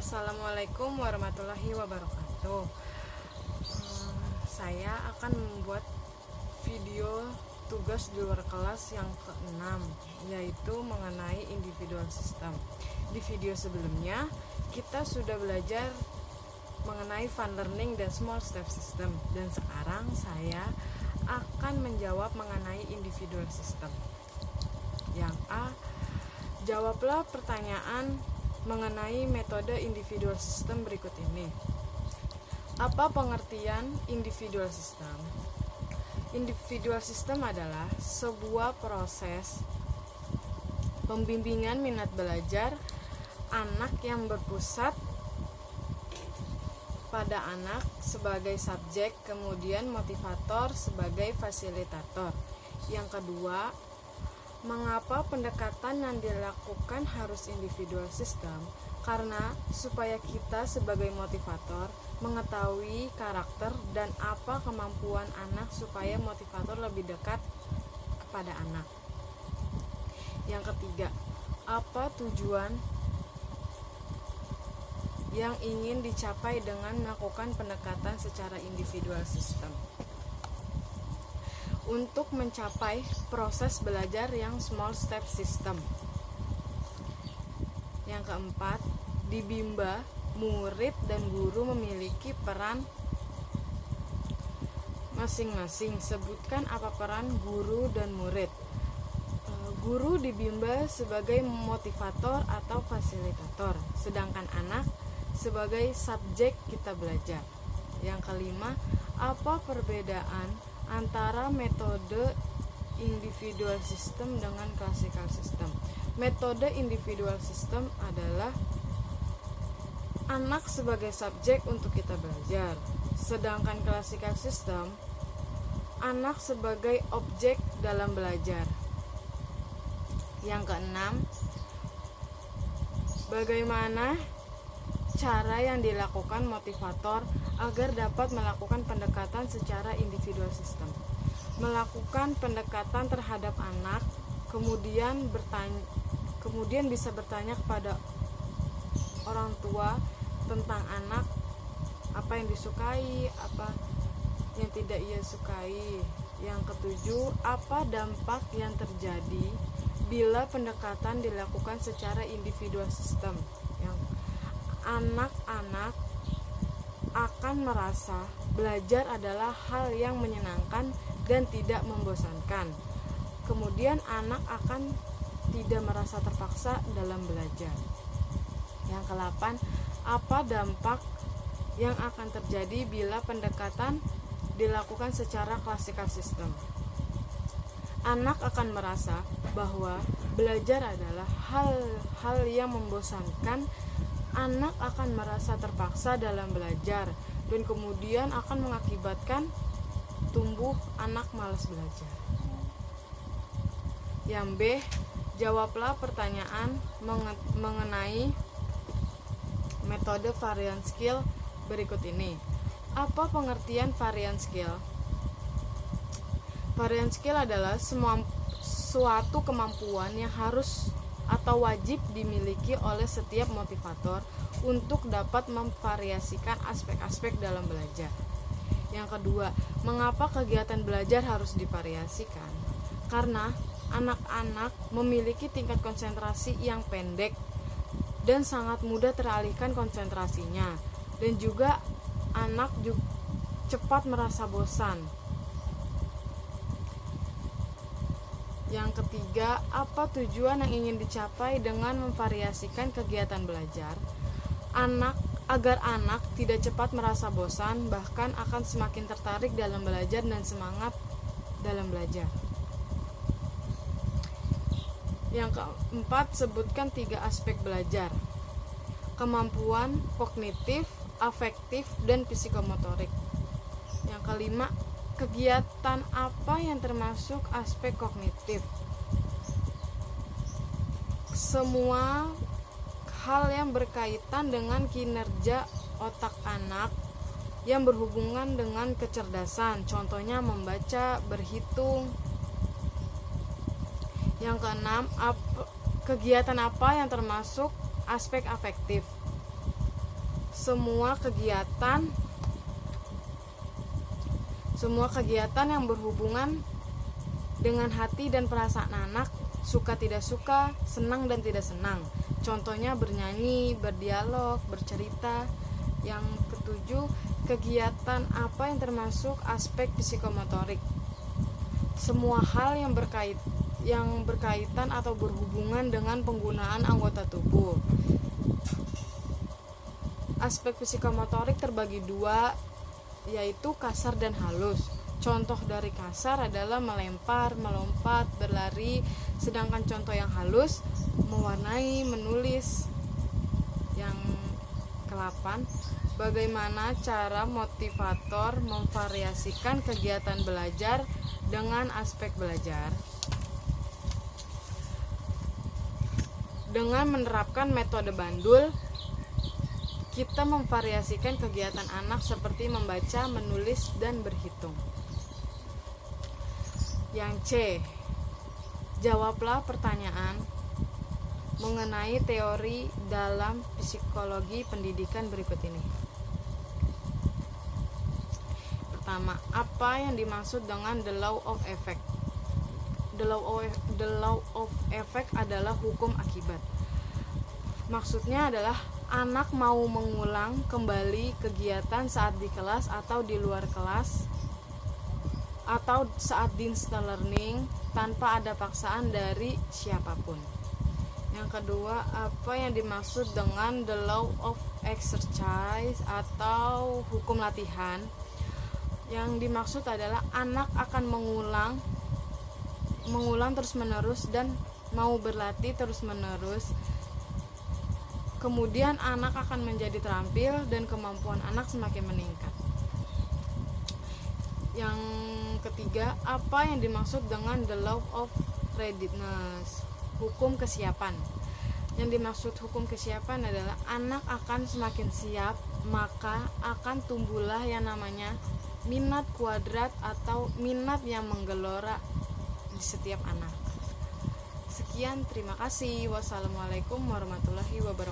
Assalamualaikum warahmatullahi wabarakatuh. Saya akan membuat video tugas di luar kelas yang ke-6, yaitu mengenai individual system. Di video sebelumnya kita sudah belajar mengenai fun learning dan small step system, dan sekarang saya akan menjawab mengenai individual system. Yang A, jawablah pertanyaan mengenai metode individual system berikut ini. Apa pengertian individual system? Individual system adalah sebuah proses pembimbingan minat belajar anak yang berpusat pada anak sebagai subjek, kemudian motivator sebagai fasilitator. Yang kedua, mengapa pendekatan yang dilakukan harus individual system? Karena supaya kita sebagai motivator mengetahui karakter dan apa kemampuan anak supaya motivator lebih dekat kepada anak. Yang ketiga, apa tujuan yang ingin dicapai dengan melakukan pendekatan secara individual system? Untuk mencapai proses belajar yang small step system. Yang keempat, di Bimba, murid dan guru memiliki peran masing-masing. Sebutkan apa peran guru dan murid. Guru di Bimba sebagai motivator atau fasilitator, sedangkan anak sebagai subjek kita belajar. Yang kelima, apa perbedaan antara metode individual system dengan classical system? Metode individual system adalah anak sebagai subjek untuk kita belajar, sedangkan classical system anak sebagai objek dalam belajar. Yang keenam, bagaimana cara yang dilakukan motivator agar dapat melakukan pendekatan secara individual system? Melakukan pendekatan terhadap anak, kemudian bisa bertanya kepada orang tua tentang anak, apa yang disukai, apa yang tidak ia sukai. Yang ketujuh, apa dampak yang terjadi bila pendekatan dilakukan secara individual system? Yang anak-anak akan merasa belajar adalah hal yang menyenangkan dan tidak membosankan. Kemudian anak akan tidak merasa terpaksa dalam belajar. Yang ke-8, apa dampak yang akan terjadi bila pendekatan dilakukan secara classical system? Anak akan merasa bahwa belajar adalah hal yang membosankan. Anak akan merasa terpaksa dalam belajar dan kemudian akan mengakibatkan tumbuh anak malas belajar. Yang B, jawablah pertanyaan mengenai metode varian skill berikut ini. Apa pengertian varian skill? Varian skill adalah suatu kemampuan yang harus atau wajib dimiliki oleh setiap motivator untuk dapat memvariasikan aspek-aspek dalam belajar. Yang kedua, mengapa kegiatan belajar harus divariasikan? Karena anak-anak memiliki tingkat konsentrasi yang pendek dan sangat mudah teralihkan konsentrasinya, dan juga anak cepat merasa bosan. Yang ketiga, apa tujuan yang ingin dicapai dengan memvariasikan kegiatan belajar? Agar anak tidak cepat merasa bosan, bahkan akan semakin tertarik dalam belajar dan semangat dalam belajar. Yang keempat, sebutkan 3 aspek belajar: kemampuan kognitif, afektif, dan psikomotorik. Yang kelima, kegiatan apa yang termasuk aspek kognitif? Semua hal yang berkaitan dengan kinerja otak anak yang berhubungan dengan kecerdasan, contohnya membaca, berhitung. Yang ke-6, 6, kegiatan apa yang termasuk aspek afektif? semua kegiatan yang berhubungan dengan hati dan perasaan anak, suka tidak suka, senang dan tidak senang. Contohnya bernyanyi, berdialog, bercerita. Yang ketujuh, kegiatan apa yang termasuk aspek psikomotorik? Semua hal yang berkaitan atau berhubungan dengan penggunaan anggota tubuh. Aspek psikomotorik terbagi dua, yaitu kasar dan halus. Contoh dari kasar adalah melempar, melompat, berlari, sedangkan contoh yang halus mewarnai, menulis. Yang ke-8, bagaimana cara motivator memvariasikan kegiatan belajar dengan aspek belajar? Dengan menerapkan metode Bandul, kita memvariasikan kegiatan anak seperti membaca, menulis, dan berhitung. Yang C, jawablah pertanyaan mengenai teori dalam psikologi pendidikan berikut ini. Pertama, apa yang dimaksud dengan the law of effect? The law of effect adalah hukum akibat. Maksudnya adalah anak mau mengulang kembali kegiatan saat di kelas atau di luar kelas, atau saat distance learning tanpa ada paksaan dari siapapun. Yang kedua, apa yang dimaksud dengan the law of exercise atau hukum latihan? Yang dimaksud adalah anak akan mengulang terus-menerus dan mau berlatih terus-menerus. Kemudian anak akan menjadi terampil dan kemampuan anak semakin meningkat. Yang ketiga, apa yang dimaksud dengan the law of readiness, hukum kesiapan? Yang dimaksud hukum kesiapan adalah anak akan semakin siap, maka akan tumbuhlah yang namanya minat kuadrat atau minat yang menggelora di setiap anak. Sekian, terima kasih. Wassalamualaikum warahmatullahi wabarakatuh.